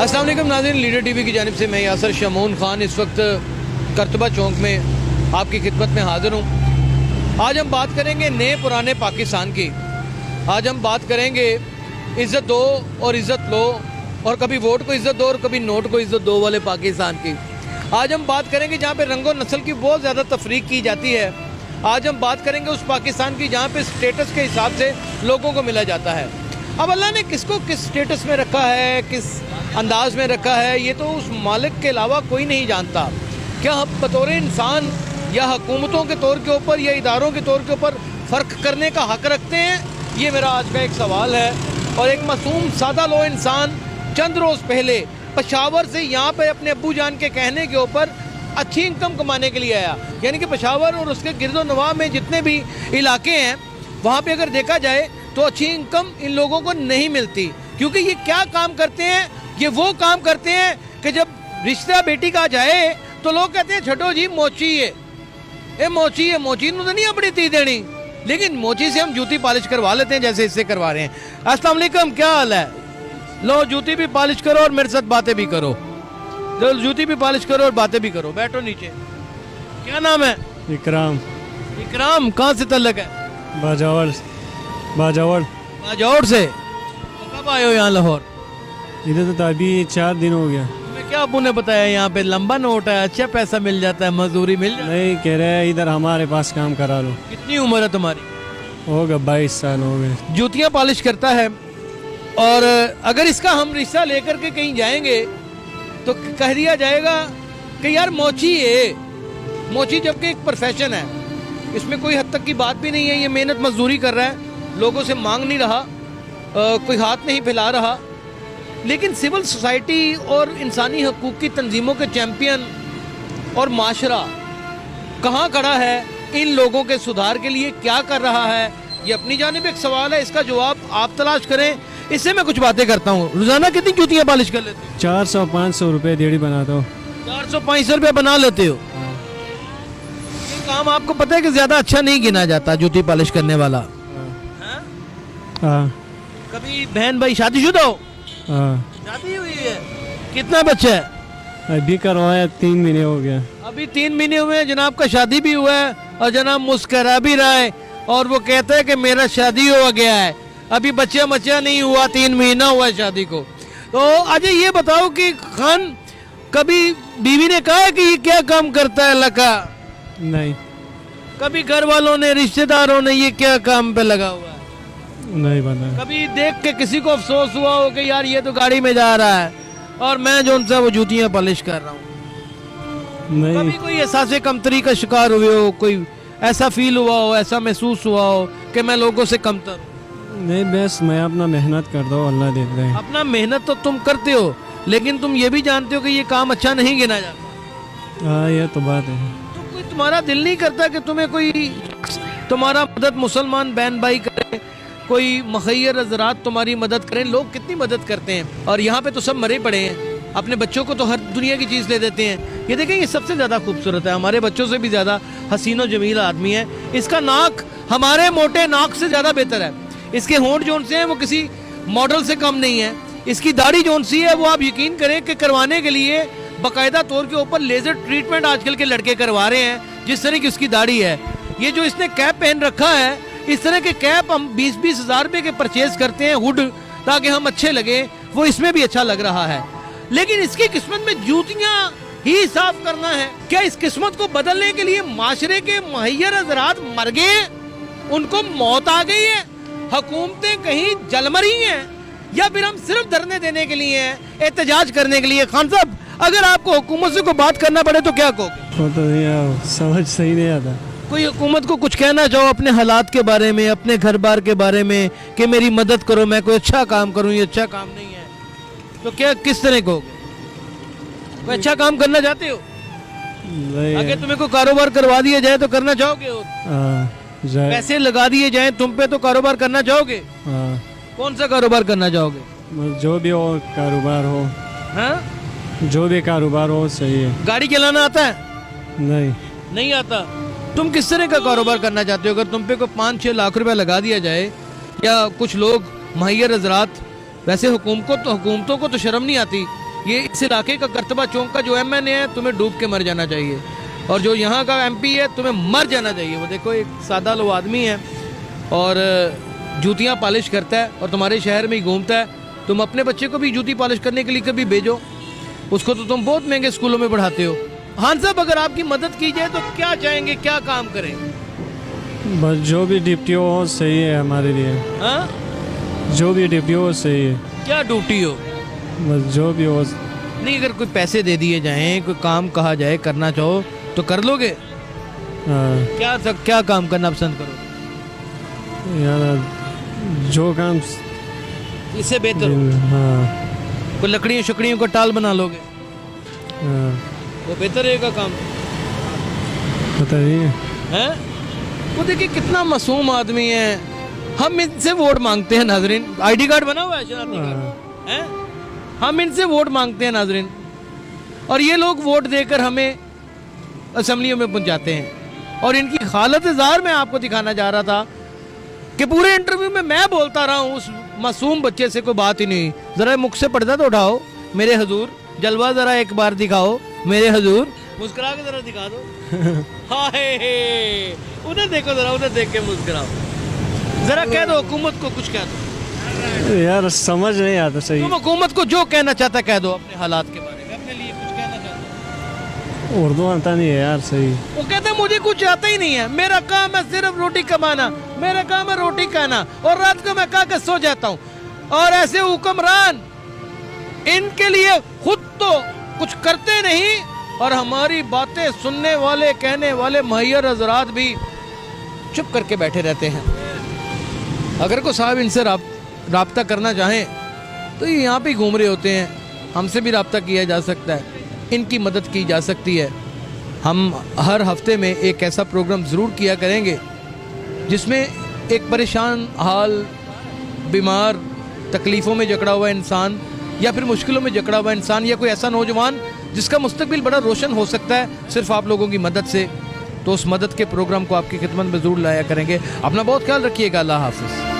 अस्सलाम वालेकुम नाज़रीन, लीडर टीवी की जानिब से मैं यासर शमून खान इस वक्त करतबा चौक में आपकी खिदमत में हाज़िर हूँ। आज हम बात करेंगे नए पुराने पाकिस्तान की। आज हम बात करेंगे इज़्ज़त दो और इज़्ज़त लो, और कभी वोट को इज़्ज़त दो और कभी नोट को इज़्ज़त दो वाले पाकिस्तान की। आज हम बात करेंगे जहाँ पे रंगो नस्ल की बहुत ज़्यादा तफरीक की जाती है। आज हम बात करेंगे उस पाकिस्तान की जहाँ पे स्टेटस के हिसाब से लोगों को मिला जाता है। अब अल्लाह ने किसको किस स्टेटस में रखा है, किस अंदाज में रखा है, ये तो उस मालिक के अलावा कोई नहीं जानता। क्या हम बतौर इंसान या हुकूमतों के तौर के ऊपर या इदारों के तौर के ऊपर फ़र्क करने का हक़ रखते हैं? ये मेरा आज का एक सवाल है। और एक मासूम सादा लो इंसान चंद रोज़ पहले पेशावर से यहाँ पे अपने अब्बू जान के कहने के ऊपर अच्छी इनकम कमाने के लिए आया। यानी कि पेशावर और उसके गिरदो नवाह में जितने भी इलाके हैं वहाँ पे अगर देखा जाए तो अच्छी इनकम इन लोगों को नहीं मिलती। क्योंकि ये क्या काम करते हैं? ये वो काम करते हैं कि जब रिश्ता बेटी का जाए तो लोग कहते हैं छठो जी मोची है, ए मोची है, मोची तो नहीं अपनी ती देनी, लेकिन मोची से हम जूती पॉलिश करवा लेते हैं जैसे इससे करवा रहे हैं। अस्सलाम वालेकुम, क्या हाल है? लो जूती भी पॉलिश करो और मेरे साथ बातें भी करो। लो जूती भी पॉलिश करो और बातें भी करो। बैठो नीचे। क्या नाम है? इकराम। इकराम कहाँ से तल्लक है? बाजावर। बाजावर बाजौर से। तो कब आए हो यहाँ लाहौर? इधर तो अभी 4 दिन हो गया। तुम्हें क्या अबू ने बताया यहाँ पे लंबा नोट है, अच्छा पैसा मिल जाता है, मजदूरी मिल जाती है? नहीं, कह रहे हैं इधर हमारे पास काम करा लो। कितनी उम्र है तुम्हारी? होगा 22 साल हो गए। जूतियाँ पॉलिश करता है, और अगर इसका हम रिश्ता लेकर के कहीं जाएंगे तो कह दिया जाएगा कि यार मोची है। मोची जबकि एक प्रोफेशन है, इसमें कोई हद तक की बात भी नहीं है। ये मेहनत मजदूरी कर रहा है, लोगों से मांग नहीं रहा, कोई हाथ नहीं फैला रहा। लेकिन सिविल सोसाइटी और इंसानी हकूक़ की तंजीमों के चैम्पियन और माशरा कहाँ खड़ा है? इन लोगों के सुधार के लिए क्या कर रहा है? ये अपनी जानिब एक सवाल है, इसका जवाब आप तलाश करें। इससे मैं कुछ बातें करता हूँ। रोजाना कितनी जूतियाँ पॉलिश कर लेते हो? 400-500 रुपये डेढ़ी बनाता हूँ। 400-500 रुपये बना लेते हो? ये काम आपको पता है कि ज्यादा अच्छा नहीं गिना जाता जूती पॉलिश करने वाला। हाँ। कभी बहन भाई शादीशुदा हो? हाँ। शादी हुई है? कितना बच्चा है? अभी करवाया 3 महीने हो गया। अभी 3 महीने हुए हैं, जनाब का शादी भी हुआ है और जनाब मुस्करा भी रहा है, और वो कहता है कि मेरा शादी हो गया है, अभी बच्चा मच्चा नहीं हुआ, 3 महीना हुआ है शादी को। तो अजय ये बताओ कि खान कभी बीवी ने कहा है कि ये क्या काम करता है लका? नहीं। कभी घर वालों ने, रिश्तेदारों ने ये क्या काम पे लगा हुआ है? नहीं बना। कभी देख के किसी को अफसोस हुआ हो कि यार ये तो गाड़ी में जा रहा है और मैं जो उनसे वो जूतियाँ पॉलिश कर रहा हूँ? नहीं। कभी कोई एहसास कमतरी का शिकार हुए हो, कोई ऐसा फील हुआ हो, ऐसा महसूस हुआ हो कि मैं लोगों से कमतर हूँ? नहीं, बस मैं अपना मेहनत कर दो, अल्लाह देख रहे हैं। अपना मेहनत तो तुम करते हो, लेकिन तुम ये भी जानते हो कि ये काम अच्छा नहीं गिना जाता। हाँ, ये तो बात है। तो कोई तुम्हारा दिल नहीं करता कि तुम्हें कोई तुम्हारा मदद मुसलमान बहन भाई करे, कोई मुखय्यर हज़रात तुम्हारी मदद करें? लोग कितनी मदद करते हैं, और यहाँ पे तो सब मरे पड़े हैं। अपने बच्चों को तो हर दुनिया की चीज़ ले देते हैं। ये देखें, ये सबसे ज़्यादा खूबसूरत है, हमारे बच्चों से भी ज़्यादा हसीन और जमील आदमी है। इसका नाक हमारे मोटे नाक से ज़्यादा बेहतर है। इसके होंठ जोन से हैं वो किसी मॉडल से कम नहीं है। इसकी दाढ़ी जोन सी है वो आप यकीन करें कि करवाने के लिए बाकायदा तौर के ऊपर लेज़र ट्रीटमेंट आजकल के लड़के करवा रहे हैं, जिस तरह की उसकी दाढ़ी है। ये जो इसने कैप पहन रखा है, इस तरह के कैप हम 20-20 हज़ार रुपये के परचेज करते हैं, हुड, ताकि हम अच्छे लगे। वो इसमें भी अच्छा लग रहा है, लेकिन इसकी किस्मत में जूतियाँ ही साफ करना है। क्या इस किस्मत को बदलने के लिए माशरे के मुहैयर हज़रात मर गए, उनको मौत आ गई है, हुकूमतें कहीं जल मरी हैं, या फिर हम सिर्फ धरने देने के लिए हैं, एहतजाज करने के लिए? खान साहब, अगर आपको हुकूमत से कोई बात करना पड़े तो क्या कहोगे? वो तो नहीं, समझ सही नहीं आता। कोई हुकूमत को कुछ कहना चाहो अपने हालात के बारे में, अपने घर बार के बारे में, कि मेरी मदद करो, मैं कोई अच्छा काम करूं, ये अच्छा काम नहीं है, तो क्या किस तरह कहोगे? कोई अच्छा काम करना चाहते हो? अगर तुम्हें कोई कारोबार करवा दिया जाए तो करना चाहोगे? पैसे लगा दिए जाए तुम पे तो कारोबार करना चाहोगे? कौन सा कारोबार करना चाहोगे? जो भी हो कारोबार हो। हाँ? जो भी कारोबार हो सही है। गाड़ी चलाना आता है? नहीं आता। तुम किस तरह का कारोबार करना चाहते हो? अगर तुम पे को 5-6 लाख रुपया लगा दिया जाए, या कुछ लोग मुहैयर हज़रात, वैसे हुकूमतों को तो शर्म नहीं आती ये इस इलाके का करतबा चौक का जो MNA है तुम्हें डूब के मर जाना चाहिए, और जो यहाँ का MP है तुम्हें मर जाना चाहिए। वो देखो एक सादा लो आदमी है और जूतियाँ पॉलिश करता है और तुम्हारे शहर में ही घूमता है। तुम अपने बच्चे को भी जूती पॉलिश करने के लिए कभी भेजो, उसको तो तुम बहुत महंगे स्कूलों में पढ़ाते हो। खान साहब, अगर आपकी मदद की जाए तो क्या चाहेंगे, क्या काम करें? बस जो भी ड्यूटी हो सही है हमारे लिए। हाँ, जो भी ड्यूटी हो सही है। क्या ड्यूटी हो? बस जो भी हो। नहीं, अगर कोई पैसे दे दिए जाएं, कोई काम कहा जाए करना चाहो तो कर लोगे? हाँ, क्या काम करना पसंद करो? यार जो काम इससे बेहतर हो हाँ कोई लकड़ियों शकड़ियों का टाल बना लोगे, हाँ वो बेहतर रहेगा काम पता नहीं है। है। वो देखिए कितना मासूम आदमी है। हम इनसे वोट मांगते हैं नाजरीन, ID कार्ड बना हुआ है शनाख्ती कार्ड है, हम इनसे वोट मांगते हैं नाजरीन, और ये लोग वोट देकर हमें असेंबलियों में पहुंचाते हैं। और इनकी हालत ज़ार मैं आपको दिखाना जा रहा था कि पूरे इंटरव्यू में मैं बोलता रहा हूँ, उस मासूम बच्चे से कोई बात ही नहीं। ज़रा मुख से पर्दा तो उठाओ मेरे हजूर, जलवा ज़रा एक बार दिखाओ मेरे हजूर, मुस्कुरा के ज़रा दिखा दो। हाय, उधर देखो ज़रा, उधर देख के मुस्कुराओ ज़रा, कह दो हुकूमत को कुछ कह दो। यार समझ नहीं आता सही। तुम हुकूमत को जो कहना चाहता कह दो अपने हालात के बारे में, अपने लिए कुछ कहना चाहता। उर्दू आता नहीं है यार सही। वो कहते हैं मुझे कुछ आता ही नहीं है, मेरा काम है सिर्फ रोटी कमाना, मेरा काम है रोटी खाना, और रात को मैं खा के सो जाता हूँ। और ऐसे हुक्मरान इनके लिए खुद तो कुछ करते नहीं, और हमारी बातें सुनने वाले कहने वाले मुहैयर हजरात भी चुप करके बैठे रहते हैं। अगर कोई साहब इनसे राब्ता करना चाहें तो ये यहाँ पे ही घूम रहे होते हैं, हमसे भी राब्ता किया जा सकता है, इनकी मदद की जा सकती है। हम हर हफ्ते में एक ऐसा प्रोग्राम ज़रूर किया करेंगे जिसमें एक परेशान हाल, बीमार, तकलीफ़ों में जकड़ा हुआ इंसान, या फिर मुश्किलों में जकड़ा हुआ इंसान, या कोई ऐसा नौजवान जिसका मुस्तकबिल बड़ा रोशन हो सकता है सिर्फ आप लोगों की मदद से, तो उस मदद के प्रोग्राम को आपकी खिदमत में ज़रूर लाया करेंगे। अपना बहुत ख्याल रखिएगा। अल्लाह हाफ़िज़।